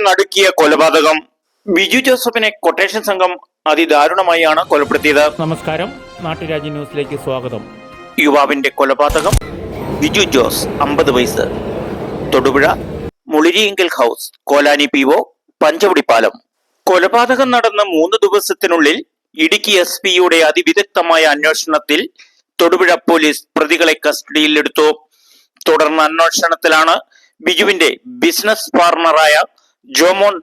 നടുക്കിയ കൊലപാതകം. ബിജു ജോസഫിനെ കൊട്ടേഷൻ സംഘം അതിദാരുണമായാണ് കൊലപ്പെടുത്തിയത്. നമസ്കാരം, നാട്ടുരാജ്യ ന്യൂസിലേക്ക് സ്വാഗതം. യുവാവിന്റെ കൊലപാതകം. ബിജു ജോസ് 50 വയസ്സ്, തൊടുപുഴ മുളിരിയിങ്കൽ ഹൗസ്, കോലാനി PO, പഞ്ചവടിപ്പാലം. കൊലപാതകം നടന്ന 3 ദിവസത്തിനുള്ളിൽ ഇടുക്കി SP-യുടെ അതിവിദഗ്ധമായ അന്വേഷണത്തിൽ തൊടുപുഴ പോലീസ് പ്രതികളെ കസ്റ്റഡിയിലെടുത്തു. തുടർന്ന് അന്വേഷണത്തിലാണ് ബിജുവിന്റെ ബിസിനസ് പാർട്ണറായ ജോമോൻ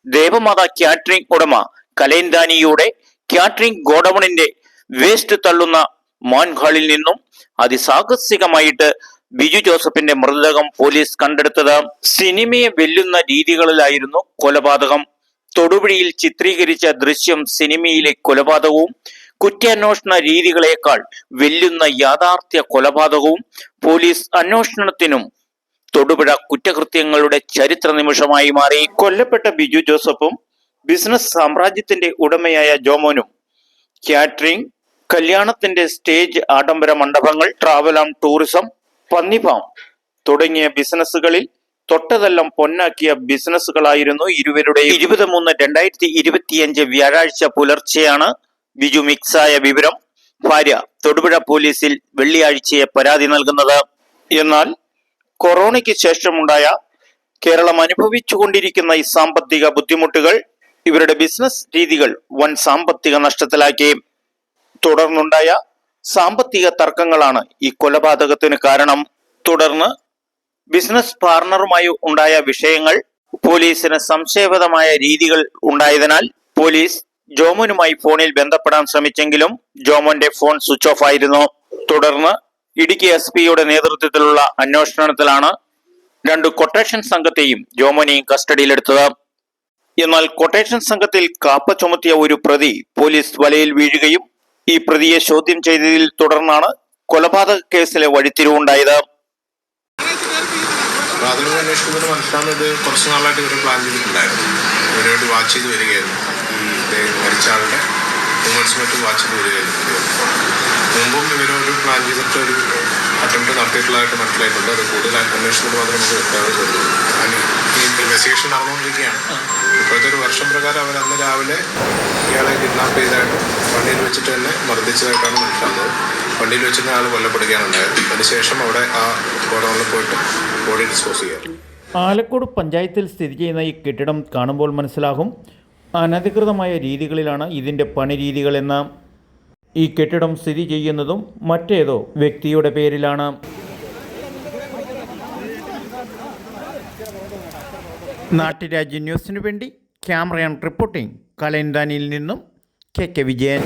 ദേവമാത കാറ്ററിംഗ് ഉടമ കലൈന്ദാനിയുടെ കാറ്ററിംഗ് ഗോഡൌണിന്റെ വേസ്റ്റ് തള്ളുന്ന മാൻഹാളിൽ നിന്നും അതിസാഹസികമായിട്ട് ബിജു ജോസഫിന്റെ മൃതദേഹം പോലീസ് കണ്ടെടുത്തത്. സിനിമയെ വെല്ലുന്ന രീതികളിലായിരുന്നു കൊലപാതകം. തൊടുപുഴയിൽ ചിത്രീകരിച്ച ദൃശ്യം സിനിമയിലെ കൊലപാതകവും കുറ്റാന്വേഷണ രീതികളെക്കാൾ വെല്ലുന്ന യാഥാർത്ഥ്യ കൊലപാതകവും പോലീസ് അന്വേഷണത്തിനും തൊടുപുഴ കുറ്റകൃത്യങ്ങളുടെ ചരിത്ര നിമിഷമായി മാറി. കൊല്ലപ്പെട്ട ബിജു ജോസഫും ബിസിനസ് സാമ്രാജ്യത്തിന്റെ ഉടമയായ ജോമോനും കാറ്ററിംഗ്, കല്യാണത്തിന്റെ സ്റ്റേജ്, ആഡംബര മണ്ഡപങ്ങൾ, ട്രാവൽ ആൻഡ് ടൂറിസം, പന്നിഫാം തുടങ്ങിയ ബിസിനസ്സുകളിൽ തൊട്ടതെല്ലാം പൊന്നാക്കിയ ബിസിനസ്സുകളായിരുന്നു ഇരുവരുടെയും. 23/2025 വ്യാഴാഴ്ച പുലർച്ചെയാണ് ബിജു മിക്സായ വിവരം ഭാര്യ തൊടുപുഴ പോലീസിൽ വെള്ളിയാഴ്ചയെ പരാതി നൽകുന്നത്. എന്നാൽ കൊറോണയ്ക്ക് ശേഷമുണ്ടായ കേരളം അനുഭവിച്ചുകൊണ്ടിരിക്കുന്ന ഈ സാമ്പത്തിക ബുദ്ധിമുട്ടുകൾ ഇവരുടെ ബിസിനസ് രീതികൾ വൻ സാമ്പത്തിക നഷ്ടത്തിലാക്കി. തുടർന്നുണ്ടായ സാമ്പത്തിക തർക്കങ്ങളാണ് ഈ കൊലപാതകത്തിന് കാരണം. തുടർന്ന് ബിസിനസ് പാർട്ണറുമായി ഉണ്ടായ വിഷയങ്ങൾ പോലീസിന് സംശയപ്രദമായ രീതികൾ ഉണ്ടായതിനാൽ പോലീസ് ജോമോനുമായി ഫോണിൽ ബന്ധപ്പെടാൻ ശ്രമിച്ചെങ്കിലും ജോമോന്റെ ഫോൺ സ്വിച്ച് ഓഫ് ആയിരുന്നു. തുടർന്ന് ഇടുക്കി SP-യുടെ നേതൃത്വത്തിലുള്ള അന്വേഷണത്തിലാണ് 2 കൊട്ടേഷൻ സംഘത്തെയും ജോമോനെയും കസ്റ്റഡിയിലെടുത്തത്. എന്നാൽ കൊട്ടേഷൻ സംഘത്തിൽ കാപ്പ ചുമത്തിയ ഒരു പ്രതി പോലീസ് വലയിൽ വീഴുകയും ഈ പ്രതിയെ ചോദ്യം ചെയ്തതിൽ തുടർന്നാണ് കൊലപാതക കേസിലെ വഴിത്തിരിവുണ്ടായത്. പ്രാഥമിക അന്വേഷണത്തിന് മനസ്സിലാവുന്നത് കുറച്ച് നാളായിട്ട് ഇവർ പ്ലാൻ ചെയ്തിട്ടുണ്ടായിരുന്നു. ഇവരോട് വാച്ച് ചെയ്ത് വരികയായിരുന്നു. ഈ മരിച്ച ആളുടെ മൂവ്മെന്റ്സ് മറ്റും വാച്ച് ചെയ്ത് വരികയായിരുന്നു. മുമ്പും ഇവരോട് പ്ലാൻ ചെയ്തിട്ട് ഒരു അറ്റംപ്റ്റ് നടത്തിയിട്ടുള്ളതായിട്ട് മനസ്സിലായിട്ടുണ്ട്. അത് കൂടുതൽ അന്വേഷണത്തിൽ മാത്രമേ നമുക്ക് വ്യക്തമായിട്ടുള്ളൂ. ഈ ഇൻവെസ്റ്റിഗേഷൻ നടന്നുകൊണ്ടിരിക്കുകയാണ്. ഇപ്പോഴത്തെ ഒരു വർഷം പ്രകാരം അവർ അന്ന് രാവിലെ ഇയാളെ കിഡ്നാപ്പ് ചെയ്തായിട്ട് വണ്ടിയിൽ വെച്ചിട്ട് തന്നെ മർദ്ദിച്ചതായിട്ടാണ് മനസ്സിലാകുന്നത്. വണ്ടിയിൽ വെച്ചിട്ട് ആൾ കൊല്ലപ്പെടുകയാണ് ഉണ്ടായത്. അതിനുശേഷം അവിടെ ആ ഗോഡൌണിൽ പോയിട്ട് ബോഡി ഡിസ്പോസ് ചെയ്യാറ്. ആലക്കോട് പഞ്ചായത്തിൽ സ്ഥിതി ചെയ്യുന്ന ഈ കെട്ടിടം കാണുമ്പോൾ മനസ്സിലാകും അനധികൃതമായ രീതികളിലാണ് ഇതിൻ്റെ പണി രീതികളെന്ന്. ഈ കെട്ടിടം സ്ഥിതി ചെയ്യുന്നതും മറ്റേതോ വ്യക്തിയുടെ പേരിലാണ്. നാട്ടുരാജ്യ ന്യൂസിനു വേണ്ടി ക്യാമറ ആൻഡ് റിപ്പോർട്ടിംഗ് കലൈന്ദാനിയിൽ നിന്നും KK വിജയൻ.